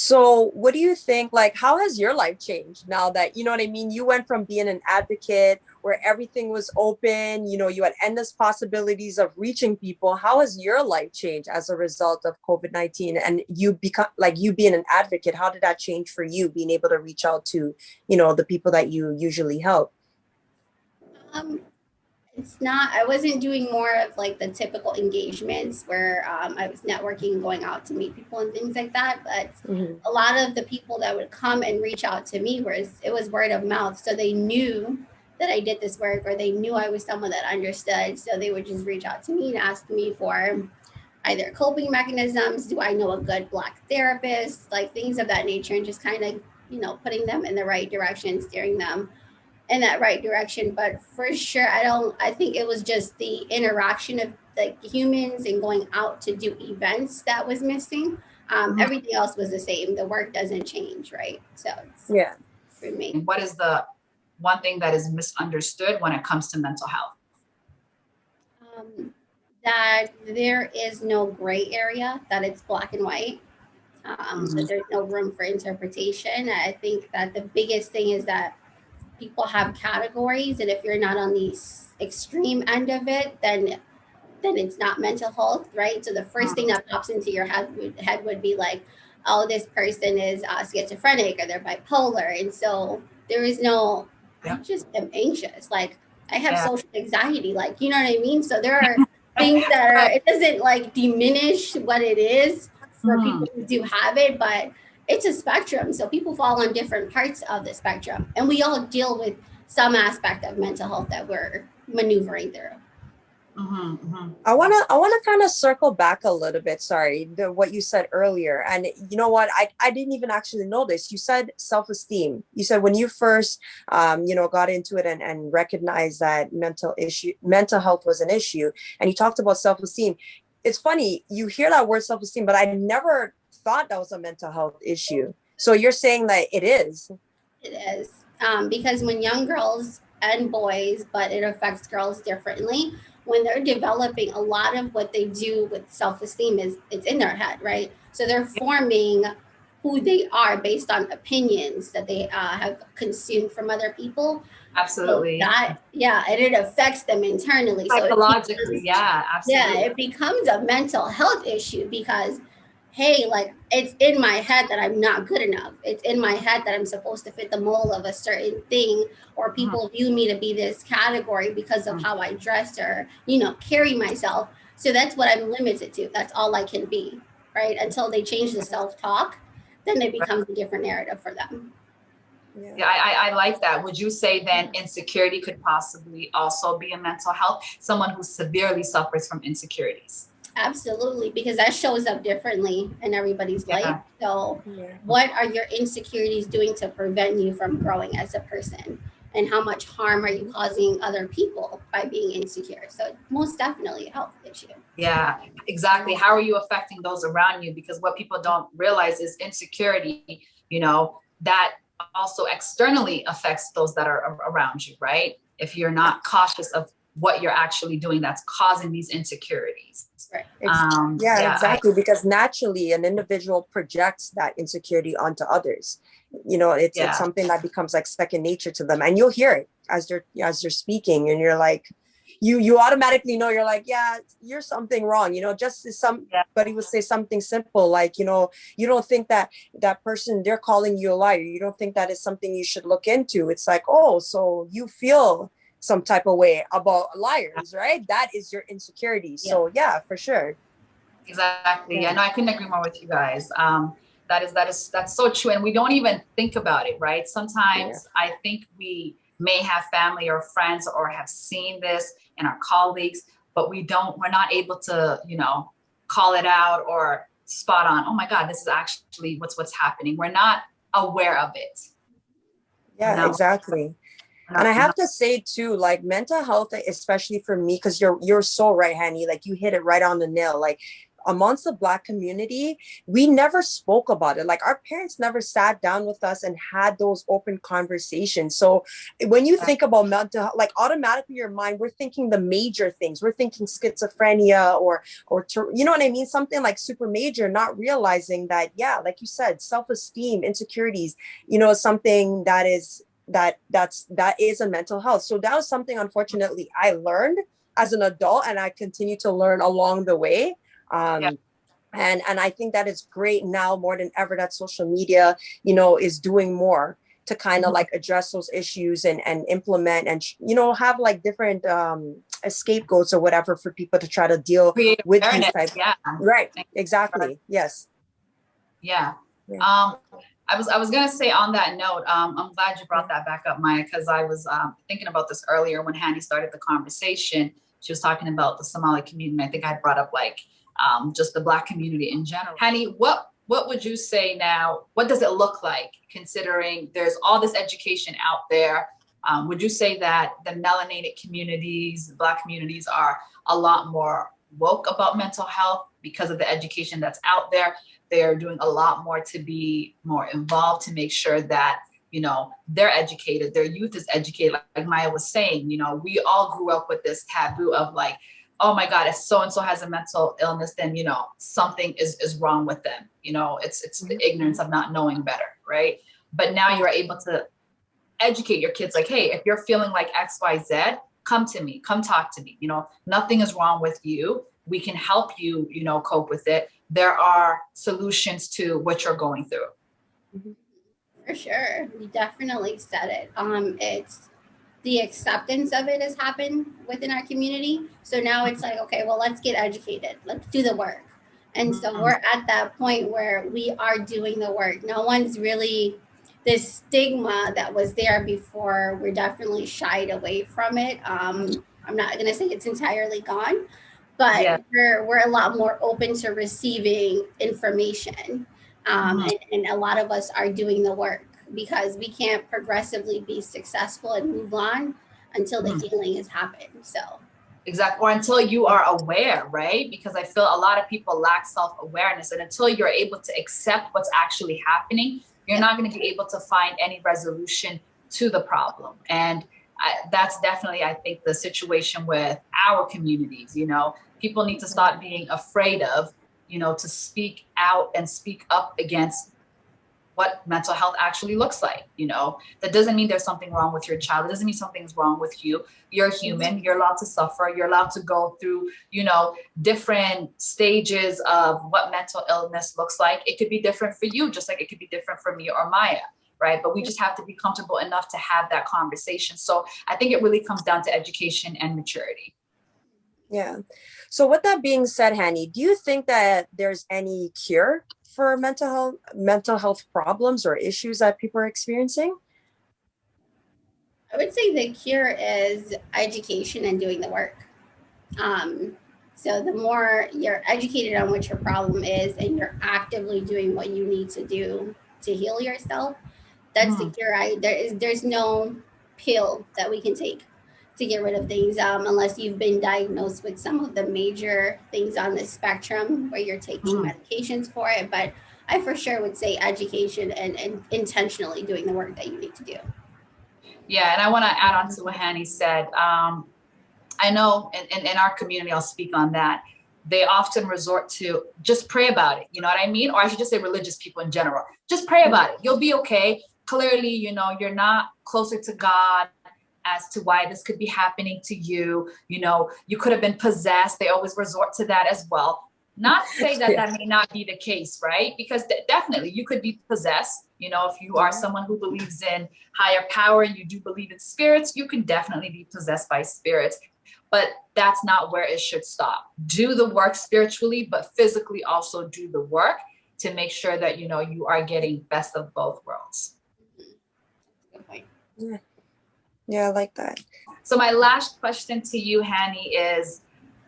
So what do you think, like, how has your life changed now that, you know what I mean? You went from being an advocate where everything was open, you know, you had endless possibilities of reaching people. How has your life changed as a result of COVID-19 and you become like you being an advocate? How did that change for you being able to reach out to, you know, the people that you usually help? Um, it's not, I wasn't doing more of like the typical engagements where I was networking, going out to meet people and things like that. But Mhm. a lot of the people that would come and reach out to me it was word of mouth. So they knew that I did this work, or they knew I was someone that understood. So they would just reach out to me and ask me for either coping mechanisms, do I know a good Black therapist, like things of that nature, and just kind of, putting them in the right direction, steering them in that right direction. But for sure, I think it was just the interaction of like humans and going out to do events that was missing. Mhm. Everything else was the same. The work doesn't change, right? So it's Yeah. for me. And what is the one thing that is misunderstood when it comes to mental health? Um, that there is no gray area, that it's black and white, that Mhm. there's no room for interpretation. I think that the biggest thing is that people have categories, and if you're not on the extreme end of it, then it's not mental health, right? So the first thing that pops into your head would be like, oh, this person is schizophrenic or they're bipolar, and so there is no. I Yeah. just am anxious. Like I have Yeah. social anxiety. Like you know what I mean. So there are things that are. Right. It doesn't like diminish what it is for Mhm. people who do have it, but it's a spectrum. So people fall on different parts of the spectrum, and we all deal with some aspect of mental health that we're maneuvering through. Mhm. Mhm. I wanna kind of circle back a little bit. Sorry, what you said earlier, and you know what? I didn't even actually know this. You said self-esteem. You said when you first, you know, got into it and recognized that mental health was an issue, and you talked about self-esteem. It's funny you hear that word self-esteem, but I never thought that was a mental health issue. So you're saying that it is. It is. Because when young girls and boys, but it affects girls differently, when they're developing, a lot of what they do with self-esteem is it's in their head, right? So they're Yeah, forming who they are based on opinions that they have consumed from other people. So absolutely. that, yeah, and it affects them internally. So it Psychologically, becomes, yeah, yeah, absolutely. it becomes a mental health issue because hey, like it's in my head that I'm not good enough. It's in my head that I'm supposed to fit the mold of a certain thing, or Mhm. people view me to be this category because of Mhm. how I dress or, carry myself. So that's what I'm limited to. That's all I can be, right? Until they change the self talk, then it Right. becomes a different narrative for them. Yeah. Yeah, I like that. Would you say then insecurity could possibly also be a mental health? Someone who severely suffers from insecurities. Absolutely, because that shows up differently in everybody's life. Yeah. So, Yeah. what are your insecurities doing to prevent you from growing as a person? And how much harm are you causing other people by being insecure? So, most definitely a health issue. Yeah, exactly. How are you affecting those around you? Because what people don't realize is insecurity, that also externally affects those that are around you, right? If you're not cautious of what you're actually doing that's causing these insecurities. Right. Yeah, Yeah, exactly. Because naturally, an individual projects that insecurity onto others. You know, it's yeah, something that becomes like second nature to them, and you'll hear it as they're speaking, and you're like, you automatically know you're like, yeah, you're something wrong. You know, just as yeah. somebody would say something simple like, you know, you don't think that that person they're calling you a liar. You don't think that is something you should look into. It's like, oh, so you feel some type of way about liars, right? That is your insecurity. Yeah. So yeah, for sure. Exactly. Yeah. Yeah, no, I couldn't agree more with you guys. That's so true. And we don't even think about it, right? Yeah. Sometimes I think we may have family or friends or have seen this in our colleagues, but we're not able to, call it out or spot on, oh my God, this is actually what's happening. We're not aware of it. You Yeah, know, exactly. we're And I not, we're have to say too, like mental health, especially for me, because you're so right, Hani. Like you hit it right on the nail. Like amongst the Black community, we never spoke about it. Like our parents never sat down with us and had those open conversations. So when you think about mental health, like automatically your mind, we're thinking the major things. We're thinking schizophrenia or you know what I mean? Something like super major, not realizing that, yeah, like you said, self-esteem, insecurities, you know, something that is that is a mental health. So that was something, unfortunately, I learned as an adult, and I continue to learn along the way. Yeah. Um, and I think that it's great now more than ever that social media, you know, is doing more to kind of like address those issues and implement and, you know, have like different scapegoats or whatever for people to try to deal Create with these awareness. types. Yeah. Right. Exactly. Yes. Yeah. Yeah. I was gonna say on that note, I'm glad you brought that back up, Maya, because I was thinking about this earlier when Hani started the conversation. She was talking about the Somali community. And I think I brought up like just the Black community in general. Hani, what would you say now? What does it look like considering there's all this education out there? Would you say that the melanated communities, Black communities, are a lot more woke about mental health because of the education that's out there? They're doing a lot more to be more involved, to make sure that, you know, they're educated, their youth is educated. Like Maya was saying, you know, we all grew up with this taboo of like, oh my God, if so-and-so has a mental illness, then, you know, something is wrong with them. You know, it's the ignorance of not knowing better, right? But now you're able to educate your kids like, hey, if you're feeling like XYZ, come to me, come talk to me. You know, nothing is wrong with you. We can help you, you know, cope with it. There are solutions to what you're going through. For sure. You definitely said it. It's the acceptance of it has happened within our community. So now it's like, okay, well, let's get educated. Let's do the work. And so we're at that point where we are doing the work. No one's really this stigma that was there before. We're definitely shied away from it. I'm not going to say it's entirely gone, but Yeah. we're a lot more open to receiving information. And a lot of us are doing the work because we can't progressively be successful and move on until the healing has happened. So Exactly. Or until you are aware, right? Because I feel a lot of people lack self-awareness. And until you're able to accept what's actually happening, you're not going to be able to find any resolution to the problem. And that's definitely, I think, the situation with our communities. You know, people need to stop being afraid of, you know, to speak out and speak up against what mental health actually looks like. You know, that doesn't mean there's something wrong with your child. It doesn't mean something's wrong with you. You're human. You're allowed to suffer. You're allowed to go through, you know, different stages of what mental illness looks like. It could be different for you, just like it could be different for me or Maya, right? But we just have to be comfortable enough to have that conversation. So I think it really comes down to education and maturity. Yeah. So with that being said, Hani, do you think that there's any cure for mental health problems or issues that people are experiencing? I would say the cure is education and doing the work. Um, so the more you're educated on what your problem is and you're actively doing what you need to do to heal yourself, that's the cure. There's no pill that we can take to get rid of things unless you've been diagnosed with some of the major things on the spectrum where you're taking medications for it. But I for sure would say education and intentionally doing the work that you need to do. Yeah, and I want to add on to what Hani said. I know in our community, I'll speak on that. They often resort to just pray about it. You know what I mean? Or I should just say religious people in general. Just pray about it. You'll be okay. Clearly, you know, you're not closer to God as to why this could be happening to you. You know, you could have been possessed. They always resort to that as well. Not to say that that may not be the case, right? Because definitely you could be possessed. You know, if you are someone who believes in higher power and you do believe in spirits, you can definitely be possessed by spirits. But that's not where it should stop. Do the work spiritually, but physically also do the work to make sure that, you know, you are getting best of both worlds. Good point. Yeah, I like that. So my last question to you, Hani, is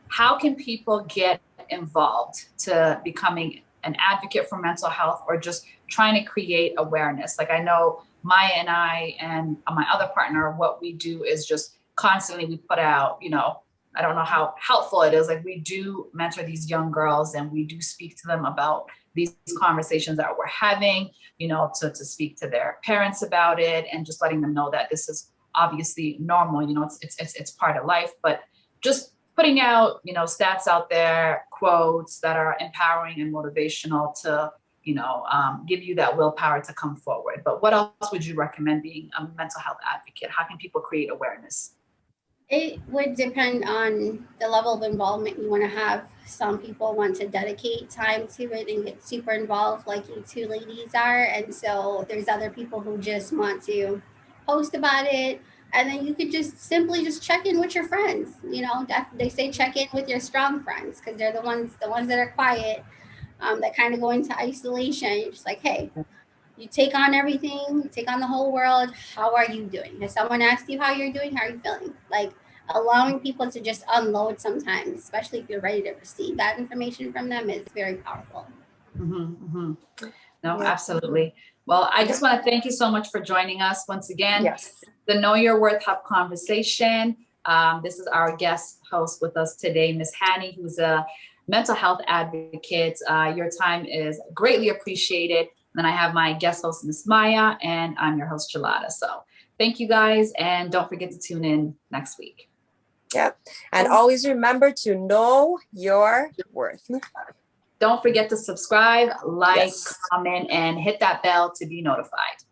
how can people get involved to becoming an advocate for mental health or just trying to create awareness? Like I know Maya and I and my other partner, what we do is just constantly we put out, you know, I don't know how helpful it is. Like we do mentor these young girls and we do speak to them about these conversations that we're having, you know, to speak to their parents about it and just letting them know that this is obviously normal, you know, it's part of life, but just putting out, you know, stats out there, quotes that are empowering and motivational to, you know, give you that willpower to come forward. But what else would you recommend being a mental health advocate? How can people create awareness? It would depend on the level of involvement you want to have. Some people want to dedicate time to it and get super involved, like you two ladies are. And so there's other people who just want to post about it. And then you could just simply just check in with your friends. You know, they say check in with your strong friends because they're the ones that are quiet, that kind of go into isolation. You're just like, hey, you take on everything, you take on the whole world. How are you doing? Has someone asked you how you're doing? How are you feeling? Like allowing people to just unload sometimes, especially if you're ready to receive that information from them, is very powerful. No, Yeah. absolutely. Well, I just want to thank you so much for joining us once again. Yes. The Know Your Worth Hub conversation. This is our guest host with us today, Miss Hani, who's a mental health advocate. Your time is greatly appreciated. Then I have my guest host, Miss Maya, and I'm your host, Chelada. So thank you guys, and don't forget to tune in next week. Yep. And always remember to know your worth. Don't forget to subscribe, like, Yes. comment, and hit that bell to be notified.